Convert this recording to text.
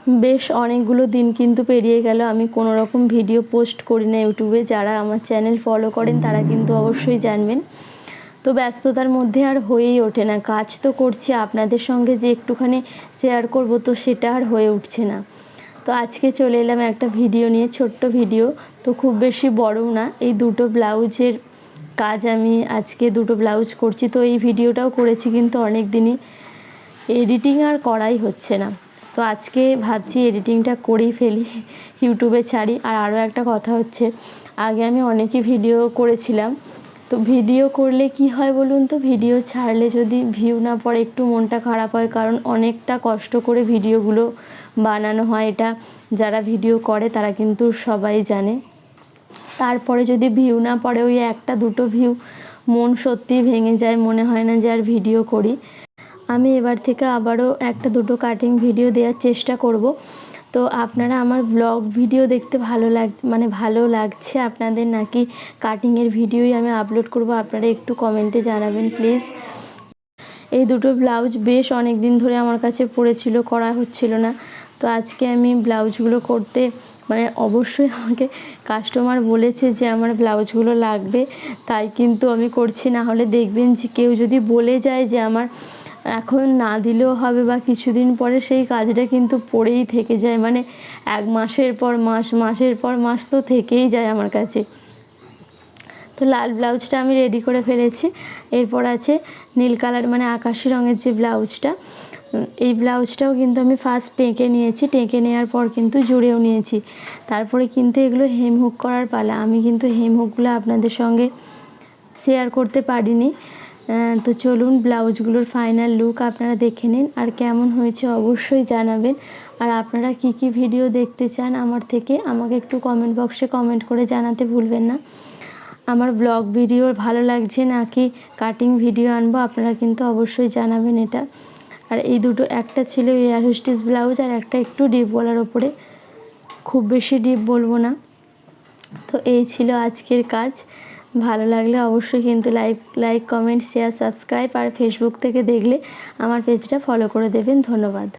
বেশ অনেকগুলো দিন কিন্তু পেরিয়ে গেল আমি কোনো রকম ভিডিও পোস্ট করি না ইউটিউবে। যারা আমার চ্যানেল ফলো করেন তারা কিন্তু অবশ্যই জানবেন। তো ব্যস্ততার মধ্যে আর হয়েই ওঠে না। কাজ তো করছি, আপনাদের সঙ্গে যে একটুখানি শেয়ার করব তো সেটা আর হয়ে উঠছে না। তো আজকে চলে এলাম একটা ভিডিও নিয়ে, ছোট্ট ভিডিও, তো খুব বেশি বড়ও না। এই দুটো ব্লাউজের কাজ আমি আজকে দুটো ব্লাউজ করছি। তো এই ভিডিওটাও করেছি কিন্তু অনেক দিনই এডিটিং আর করাই হচ্ছে না। তো আজকে ভাবছি এডিটিংটা করেই ফেলি, ইউটিউবে ছাড়ি। আর আরও একটা কথা হচ্ছে, আগে আমি অনেকই ভিডিও করেছিলাম। তো ভিডিও করলে কি হয় বলুন তো, ভিডিও ছাড়লে যদি ভিউ না পড়ে একটু মনটা খারাপ হয়, কারণ অনেকটা কষ্ট করে ভিডিওগুলো বানানো হয়। এটা যারা ভিডিও করে তারা কিন্তু সবাই জানে। তারপরে যদি ভিউ না পড়ে, ওই একটা দুটো ভিউ, মন সত্যিই ভেঙে যায়, মনে হয় না যে আর ভিডিও করি। আমি এবার থেকে আবারও একটা দুটো কাটিং ভিডিও দেওয়ার চেষ্টা করব। তো আপনারা আমার ব্লগ ভিডিও দেখতে ভালো লাগছে আপনাদের, নাকি কাটিংয়ের ভিডিওই আমি আপলোড করব, আপনারা একটু কমেন্টে জানাবেন প্লিজ। এই দুটো ব্লাউজ বেশ অনেক দিন ধরে আমার কাছে পড়েছিল, করা হচ্ছিল না। তো আজকে আমি ব্লাউজগুলো করতে অবশ্যই আমাকে কাস্টমার বলেছে যে আমার ব্লাউজগুলো লাগবে, তাই কিন্তু আমি করছি। না হলে দেখবেন যে কেউ যদি বলে যায় যে আমার এখন না দিলেও হবে বা কিছুদিন পরে, সেই কাজটা কিন্তু পড়েই থেকে যায়। এক মাসের পর মাস, মাসের পর মাস তো থেকেই যায় আমার কাছে। তো লাল ব্লাউজটা আমি রেডি করে ফেলেছি। এরপর আছে নীল কালার আকাশি রঙের যে ব্লাউজটা, এই ব্লাউজটাও কিন্তু আমি ফার্স্ট টেকে নিয়েছি। টেকে নেওয়ার পর কিন্তু জুড়েও নিয়েছি। তারপরে কিন্তু এগুলো হেম হুক করার পালা। আমি কিন্তু হেম হুকগুলো আপনাদের সঙ্গে শেয়ার করতে পারিনি। তো চলুন ব্লাউজগুলোর ফাইনাল লুক আপনারা দেখে নিন, আর কেমন হয়েছে অবশ্যই জানাবেন। আর আপনারা কি কি ভিডিও দেখতে চান আমার থেকে, আমাকে একটু কমেন্ট বক্সে কমেন্ট করে জানাতে ভুলবেন না। আমার ব্লগ ভিডিও ভালো লাগছে নাকি কাটিং ভিডিও আনবো, আপনারা কিন্তু অবশ্যই জানাবেন এটা। আর এই দুটো, একটা ছিল এয়ার হোস্টেস ব্লাউজ আর একটা একটু ডিপ গলার ওপরে, খুব বেশি ডিপ বলবো না। তো এই ছিল আজকের কাজ। ভালো লাগলে অবশ্যই কিন্তু লাইক কমেন্ট শেয়ার সাবস্ক্রাইব, আর ফেসবুক থেকে দেখলে আমার পেজটা ফলো করে দেবেন। ধন্যবাদ।